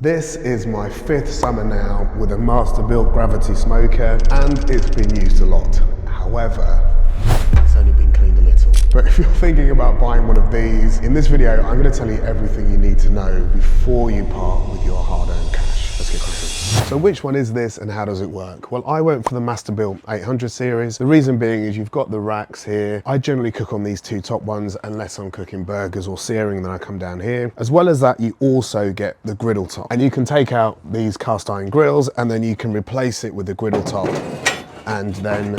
This is my 5th summer now with a Masterbuilt Gravity smoker, and it's been used a lot. However, it's only been cleaned a little. But if you're thinking about buying one of these, in this video I'm going to tell you everything you need to know before you part with your hard-earned cash. Let's get cracking. So which one is this and how does it work? Well, I went for the Masterbuilt 800 series. The reason being is you've got the racks here. I generally cook on these two top ones unless I'm cooking burgers or searing, then I come down here. As well as that, you also get the griddle top. And you can take out these cast iron grills and then you can replace it with the griddle top. And then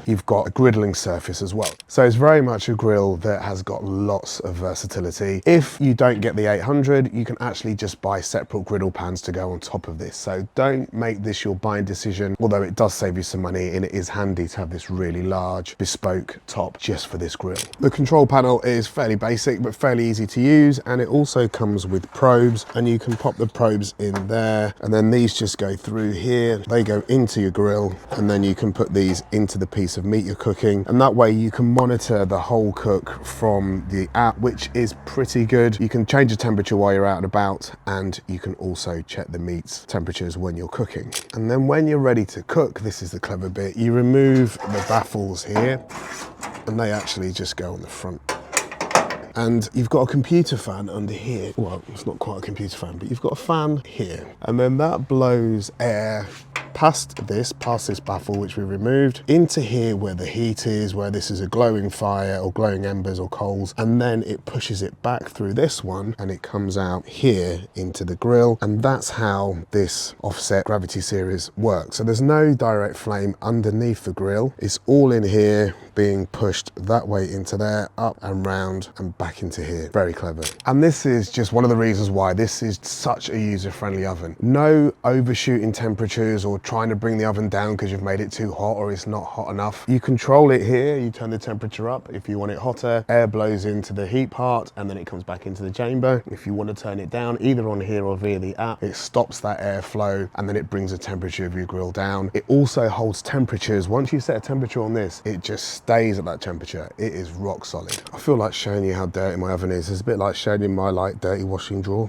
you've got a griddling surface as well. So it's very much a grill that has got lots of versatility. If you don't get the 800, you can actually just buy separate griddle pans to go on top of this. So don't make this your buying decision, although it does save you some money and it is handy to have this really large bespoke top just for this grill. The control panel is fairly basic, but fairly easy to use. And it also comes with probes, and you can pop the probes in there. And then these just go through here. They go into your grill, and then you can put these into the piece of meat you're cooking, and that way you can monitor the whole cook from the app, which is pretty good. You can change the temperature while you're out and about, and you can also check the meat's temperatures when you're cooking. And then when you're ready to cook, this is the clever bit, you remove the baffles here and they actually just go on the front. And you've got a computer fan under here. Well, it's not quite a computer fan, but you've got a fan here. And then that blows air past this baffle, which we removed, into here where the heat is, where this is a glowing fire or glowing embers or coals. And then it pushes it back through this one and it comes out here into the grill. And that's how this offset Gravity Series works. So there's no direct flame underneath the grill. It's all in here being pushed that way into there, up and round and back into here. Very clever. And this is just one of the reasons why this is such a user-friendly oven. No overshooting temperatures or trying to bring the oven down because you've made it too hot or it's not hot enough. You control it here, you turn the temperature up. If you want it hotter, air blows into the heat part and then it comes back into the chamber. If you want to turn it down, either on here or via the app, it stops that airflow and then it brings the temperature of your grill down. It also holds temperatures. Once you set a temperature on this, it just stays at that temperature. It is rock solid. I feel like showing you how dirty my oven is. It's a bit like showing you my dirty washing drawer.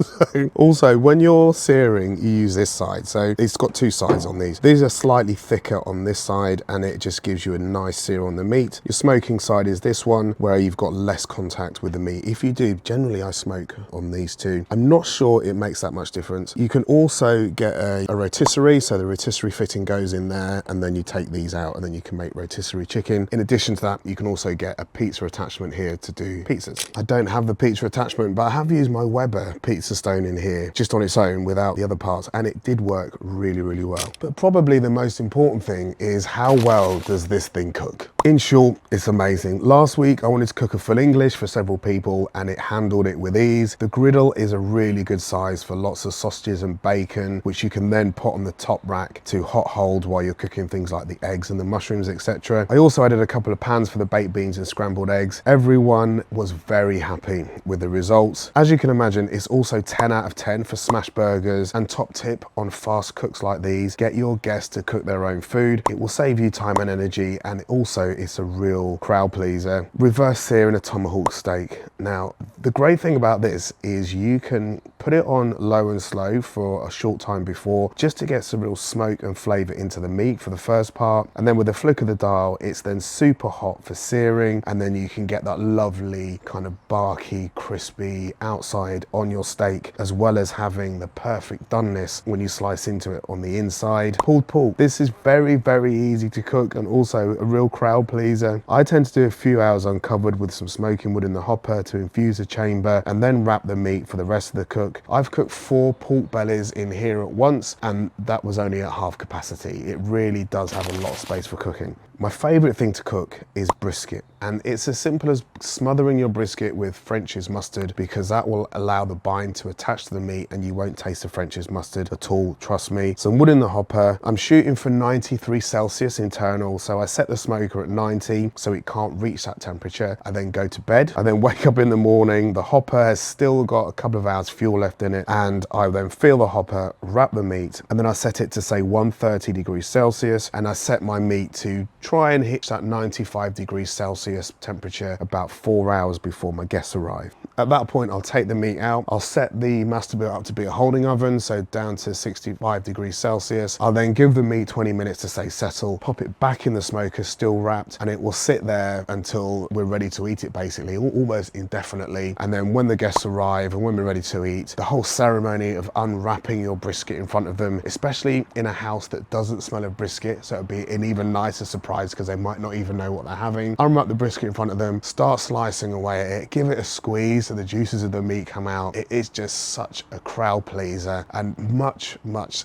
Also, when you're searing, you use this side. So it's got two sides on these. These are slightly thicker on this side and it just gives you a nice sear on the meat. Your smoking side is this one where you've got less contact with the meat. If you do, generally I smoke on these two. I'm not sure it makes that much difference. You can also get a rotisserie. So the rotisserie fitting goes in there and then you take these out and then you can make rotisserie chicken. In addition to that, you can also get a pizza attachment here to do pizzas. I don't have the pizza attachment, but I have used my Weber pizza stone in here just on its own without the other parts, and it did work really, really well. But probably the most important thing is how well does this thing cook? In short, it's amazing. Last week I wanted to cook a full English for several people and it handled it with ease. The griddle is a really good size for lots of sausages and bacon, which you can then put on the top rack to hot hold while you're cooking things like the eggs and the mushrooms, etc. I also added a couple of pans for the baked beans and scrambled eggs. Everyone was very happy with the results. As you can imagine, it's also 10 out of 10 for smash burgers. And top tip on fast cooks like these, get your guests to cook their own food. It will save you time and energy, and also it's a real crowd pleaser. Reverse searing a tomahawk steak. Now, the great thing about this is you can put it on low and slow for a short time before, just to get some real smoke and flavor into the meat for the first part. And then with a flick of the dial, it's then super hot for searing, and then you can get that lovely kind of barky, crispy outside on your steak, as well as having the perfect doneness when you slice into it on the inside. Pulled pork. This is very, very easy to cook and also a real crowd pleaser. I tend to do a few hours uncovered with some smoking wood in the hopper to infuse the chamber and then wrap the meat for the rest of the cook. I've cooked 4 pork bellies in here at once, and that was only at half capacity. It really does have a lot of space for cooking. My favorite thing to cook is brisket, and it's as simple as smothering your brisket with French's mustard, because that will allow the bine to attach to the meat and you won't taste the French's mustard at all, trust me. Some wood in the hopper. I'm shooting for 93 Celsius internal, so I set the smoker at at 90, so it can't reach that temperature. I then go to bed. I then wake up in the morning. The hopper has still got a couple of hours fuel left in it, and I then fill the hopper, wrap the meat, and then I set it to say 130 degrees Celsius, and I set my meat to try and hit that 95 degrees Celsius temperature about 4 hours before my guests arrive. At that point, I'll take the meat out. I'll set the Masterbuilt up to be a holding oven, so down to 65 degrees Celsius. I'll then give the meat 20 minutes to say settle, pop it back in the smoker, still wrapped, and it will sit there until we're ready to eat it, basically, almost indefinitely. And then when the guests arrive and when we're ready to eat, the whole ceremony of unwrapping your brisket in front of them, especially in a house that doesn't smell of brisket, so it'll be an even nicer surprise because they might not even know what they're having. Unwrap the brisket in front of them, start slicing away at it, give it a squeeze so the juices of the meat come out. It is just such a crowd pleaser and much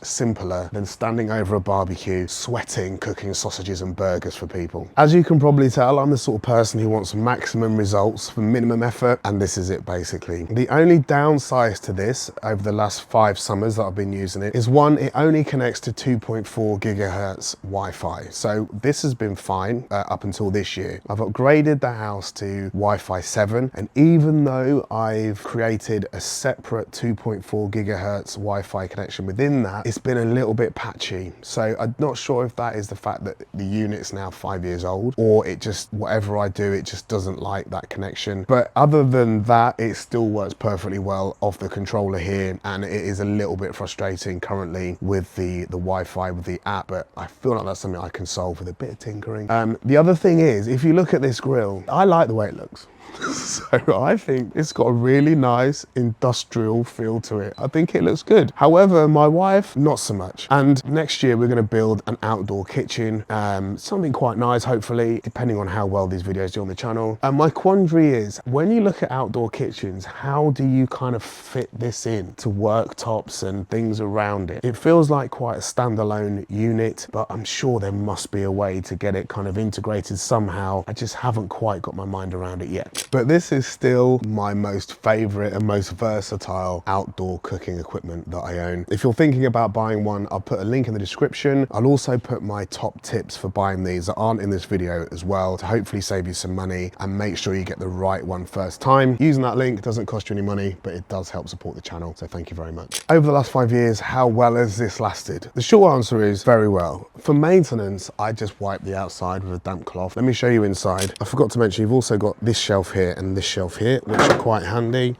simpler than standing over a barbecue, sweating, cooking sausages and burgers for people. As you can probably tell, I'm the sort of person who wants maximum results for minimum effort, and this is it basically. The only downside to this over the last 5 summers that I've been using it is, one, it only connects to 2.4 gigahertz Wi-Fi. So this has been fine up until this year. I've upgraded the house to Wi-Fi 7, and even though I've created a separate 2.4 gigahertz Wi-Fi connection within that, it's been a little bit patchy. So I'm not sure if that is the fact that the unit's now 5 years old, or it just, whatever I do, it just doesn't like that connection. But other than that, it still works perfectly well off the controller here, and it is a little bit frustrating currently with the Wi-Fi with the app, but I feel like that's something I can solve with a bit of tinkering. The other thing is, if you look at this grill, I like the way it looks. So I think it's got a really nice industrial feel to it. I think it looks good. However, my wife, not so much. And next year we're going to build an outdoor kitchen, something quite nice, hopefully, depending on how well these videos do on the channel. And my quandary is, when you look at outdoor kitchens, how do you kind of fit this in to worktops and things around it? It feels like quite a standalone unit, but I'm sure there must be a way to get it kind of integrated somehow. I just haven't quite got my mind around it yet. But this is still my most favorite and most versatile outdoor cooking equipment that I own. If you're thinking about buying one, I'll put a link in the description. I'll also put my top tips for buying these that aren't in this video as well, to hopefully save you some money and make sure you get the right one first time. Using that link doesn't cost you any money, but it does help support the channel, so thank you very much. Over the last 5 years, how well has this lasted? The short answer is very well. For maintenance, I just wipe the outside with a damp cloth. Let me show you inside. I forgot to mention, you've also got this shelf here and this shelf here, which are quite handy.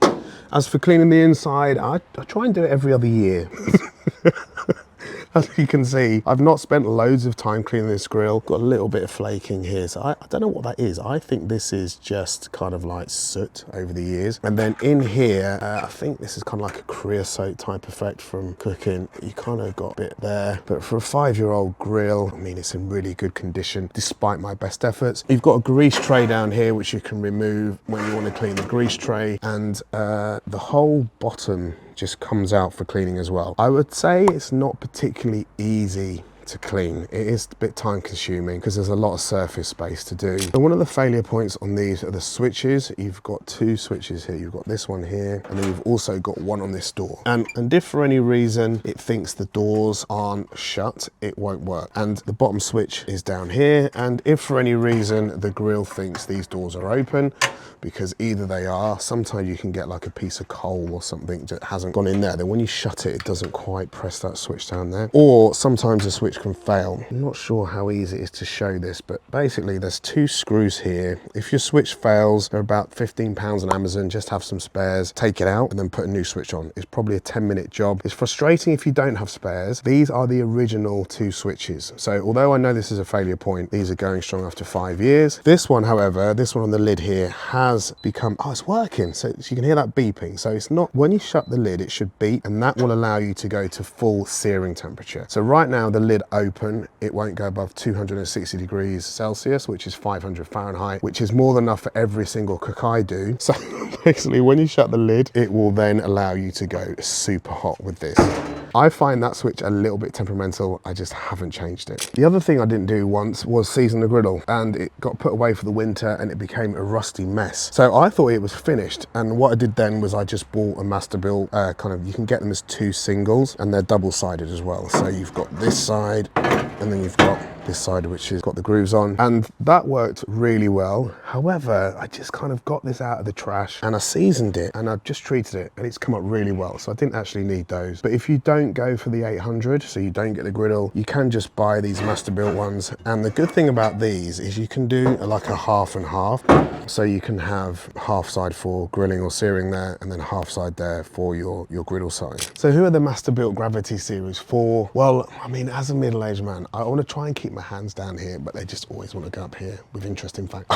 As for cleaning the inside, I try and do it every other year. As you can see, I've not spent loads of time cleaning this grill. Got a little bit of flaking here, so I don't know what that is. I think this is just kind of like soot over the years. And then in here, I think this is kind of like a creosote type effect from cooking. You kind of got a bit there. But for a 5-year-old grill, I mean, it's in really good condition, despite my best efforts. You've got a grease tray down here, which you can remove when you want to clean the grease tray. And the whole bottom just comes out for cleaning as well. I would say it's not particularly easy to clean. It is a bit time consuming because there's a lot of surface space to do. And one of the failure points on these are the switches. You've got 2 switches here. You've got this one here, and then you've also got one on this door. And if for any reason it thinks the doors aren't shut, it won't work. And the bottom switch is down here. And if for any reason the grill thinks these doors are open, because either they are, sometimes you can get like a piece of coal or something that hasn't gone in there. Then when you shut it, it doesn't quite press that switch down there. Or sometimes the switch can fail. I'm not sure how easy it is to show this, but basically there's 2 screws here. If your switch fails, they're about £15 on Amazon. Just have some spares, take it out and then put a new switch on. It's probably a 10-minute job. It's frustrating if you don't have spares. These are the original 2 switches. So although I know this is a failure point, these are going strong after 5 years. This one, however, this one on the lid here has become, oh, it's working. So you can hear that beeping. So it's not, when you shut the lid, it should beep, and that will allow you to go to full searing temperature. So right now the lid open, it won't go above 260 degrees Celsius, which is 500 Fahrenheit, which is more than enough for every single cook I do. So basically when you shut the lid, it will then allow you to go super hot with this. I find that switch a little bit temperamental. I just haven't changed it. The other thing I didn't do once was season the griddle, and it got put away for the winter and it became a rusty mess. So I thought it was finished, and what I did then was I just bought a Masterbuilt kind of, you can get them as 2 singles and they're double-sided as well. So you've got this side and then you've got this side which has got the grooves on, and that worked really well. However, I just kind of got this out of the trash and I seasoned it and I've just treated it and it's come up really well, so I didn't actually need those. But if you don't go for the 800, so you don't get the griddle, you can just buy these Masterbuilt ones. And the good thing about these is you can do like a half and half, so you can have half side for grilling or searing there and then half side there for your griddle side. So who are the Masterbuilt Gravity Series for? Well, I mean, as a middle-aged man, I want to try and keep my hands down here, but they just always want to go up here with interesting facts.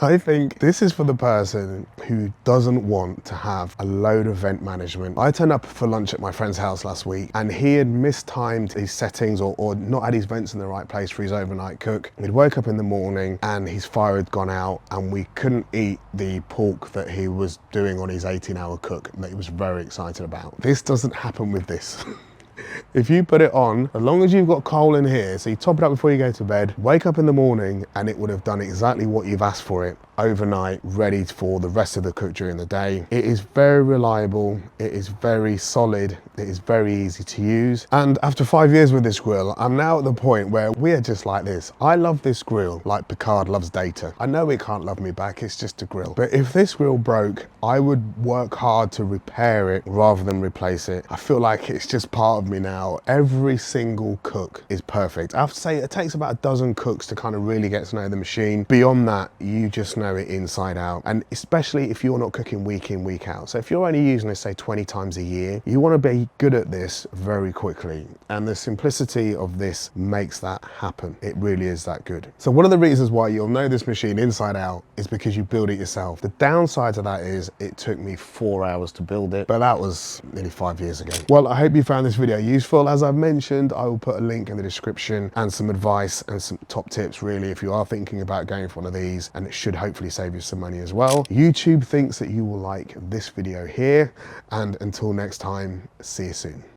I think this is for the person who doesn't want to have a load of vent management. I turned up for lunch at my friend's house last week and he had mistimed his settings or not had his vents in the right place for his overnight cook. He'd woke up in the morning and his fire had gone out and we couldn't eat the pork that he was doing on his 18-hour cook that he was very excited about. This doesn't happen with this. If you put it on, as long as you've got coal in here, so you top it up before you go to bed, wake up in the morning and it would have done exactly what you've asked for it overnight, ready for the rest of the cook during the day. It is very reliable, it is very solid, it is very easy to use. And after 5 years with this grill, I'm now at the point where we're just like this. I love this grill like Picard loves Data. I know it can't love me back, it's just a grill. But if this grill broke, I would work hard to repair it rather than replace it. I feel like it's just part of me now. Every single cook is perfect. I have to say it takes about a dozen cooks to kind of really get to know the machine. Beyond that, you just know it inside out. And especially if you're not cooking week in, week out. So if you're only using this, say 20 times a year, you want to be good at this very quickly. And the simplicity of this makes that happen. It really is that good. So one of the reasons why you'll know this machine inside out is because you build it yourself. The downside to that is it took me 4 hours to build it, but that was nearly 5 years ago. Well, I hope you found this video useful. As I've mentioned, I will put a link in the description and some advice and some top tips really if you are thinking about going for one of these, and it should hopefully save you some money as well. YouTube thinks that you will like this video here, and until next time, see you soon.